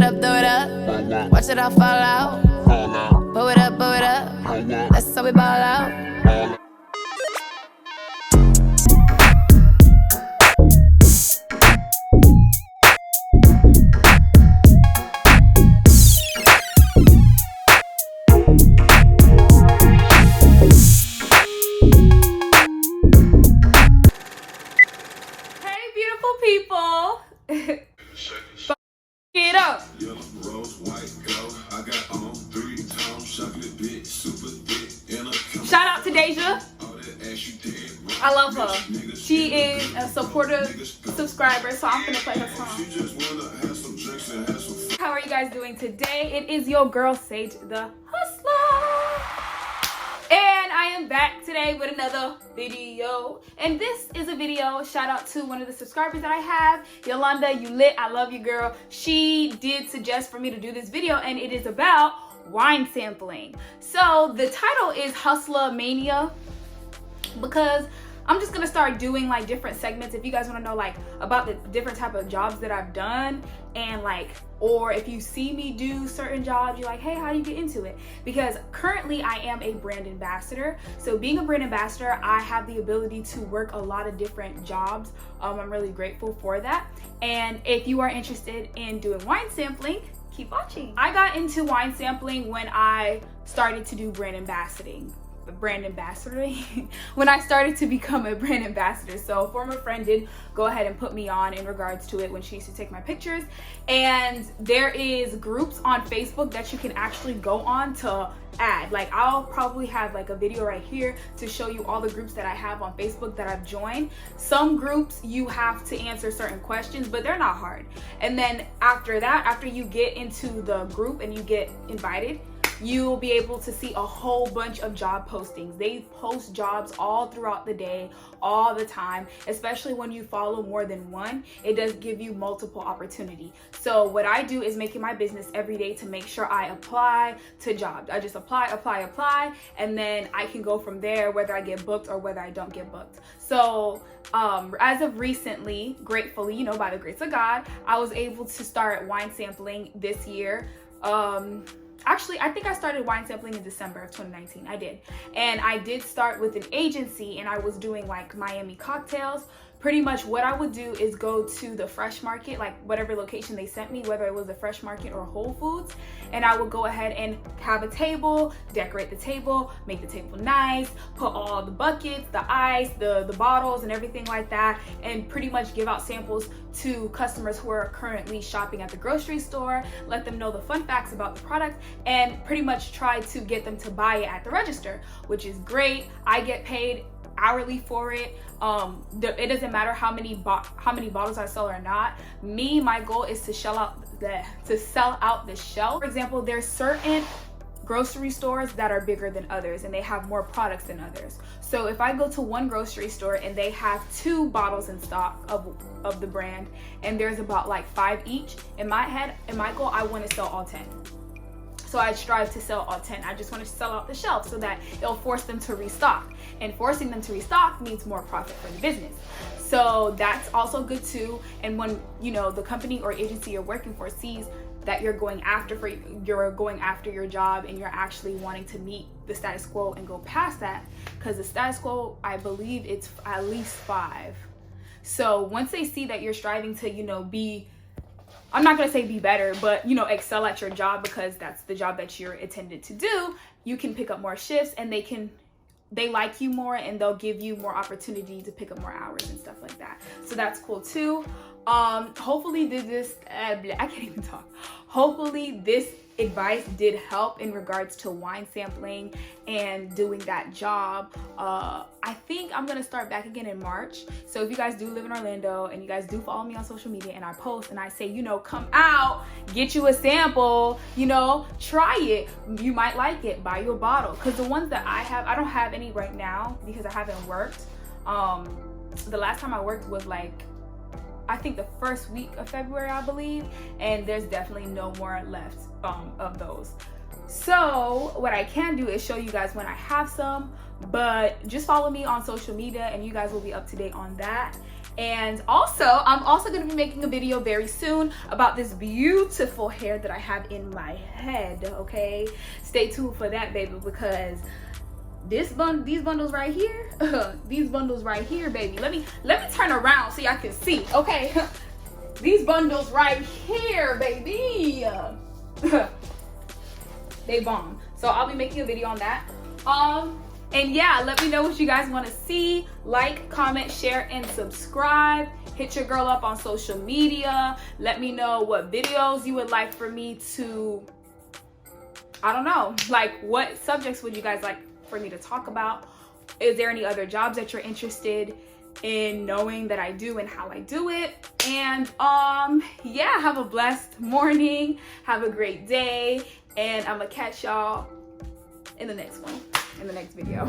it up, throw it up. Watch it all fall out. Blow it up, blow it up. That's how we ball out. People, get up. Shout out to Deja. I love her. She is a supportive subscriber, so I'm gonna play her song. How are you guys doing today? It is your girl Sage the Hustler. And I am back today with another video. And this is a video, shout out to one of the subscribers that I have, Yolanda, you lit, I love you, girl. She did suggest for me to do this video, and it is about wine sampling. So the title is Hustla Mania, because I'm just gonna start doing like different segments. If you guys want to know like about the different type of jobs that I've done, and like, or if you see me do certain jobs, you're like, hey, how do you get into it? Because currently I am a brand ambassador. So being a brand ambassador, I have the ability to work a lot of different jobs. I'm really grateful for that. And if you are interested in doing wine sampling, keep watching. I got into wine sampling when I started to do brand ambassador when I started to become a brand ambassador. So a former friend did go ahead and put me on in regards to it when she used to take my pictures. And there is groups on Facebook that you can actually go on to add. Like I'll probably have like a video right here to show you all the groups that I have on Facebook that I've joined. Some groups you have to answer certain questions, but they're not hard. And then after that, after you get into the group and you get invited, you'll be able to see a whole bunch of job postings. They post jobs all throughout the day, all the time, especially when you follow more than one. It does give you multiple opportunity. So what I do is make it my business every day to make sure I apply to jobs. I just apply, and then I can go from there whether I get booked or whether I don't get booked. So as of recently, gratefully, you know, by the grace of God, I was able to start wine sampling this year. Actually, I think I started wine sampling in December of 2019. I did. And I did start with an agency, and I was doing like Miami cocktails. Pretty much what I would do is go to the fresh market, like whatever location they sent me, whether it was a fresh market or Whole Foods, and I would go ahead and have a table, decorate the table, make the table nice, put all the buckets, the ice, the bottles and everything like that, and pretty much give out samples to customers who are currently shopping at the grocery store, let them know the fun facts about the product, and pretty much try to get them to buy it at the register, which is great. I get paid hourly for it. It doesn't matter how many bottles I sell or not. My goal is to sell out the shelf. For example, there's certain grocery stores that are bigger than others and they have more products than others. So if I go to one grocery store and they have 2 bottles in stock of the brand, and there's about like 5 each, in my goal, I want to sell all 10. So I strive to sell all 10. I just want to sell out the shelf so that it'll force them to restock. And forcing them to restock means more profit for the business. So that's also good too. And when, you know, the company or agency you're working for sees that you're going after your job and you're actually wanting to meet the status quo and go past that, because the status quo, I believe it's at least 5. So once they see that you're striving to, you know, I'm not gonna say be better, but, you know, excel at your job, because that's the job that you're intended to do, you can pick up more shifts, and they like you more, and they'll give you more opportunity to pick up more hours and stuff like that. So that's cool too. Hopefully I can't even talk. Hopefully this advice did help in regards to wine sampling and doing that job. I think I'm gonna start back again in March. So if you guys do live in Orlando and you guys do follow me on social media and I post and I say, you know, come out, get you a sample, you know, try it. You might like it, buy you a bottle. Because the ones that I have, I don't have any right now because I haven't worked. The last time I worked was like, I think the first week of February, I believe, and there's definitely no more left of those. So what I can do is show you guys when I have some, but just follow me on social media and you guys will be up to date on that. And also, I'm also going to be making a video very soon about this beautiful hair that I have in my head, okay? Stay tuned for that, baby, because these bundles right here, these bundles right here, baby. Let me turn around so y'all can see, okay? These bundles right here, baby. They bomb. So I'll be making a video on that. And yeah, let me know what you guys want to see. Like, comment, share, and subscribe. Hit your girl up on social media. Let me know what videos you would like for me to, I don't know, like what subjects would you guys like for me to talk about? Is there any other jobs that you're interested in knowing that I do and how I do it? And yeah, have a blessed morning. Have a great day. And I'm gonna catch y'all in the next one, in the next video.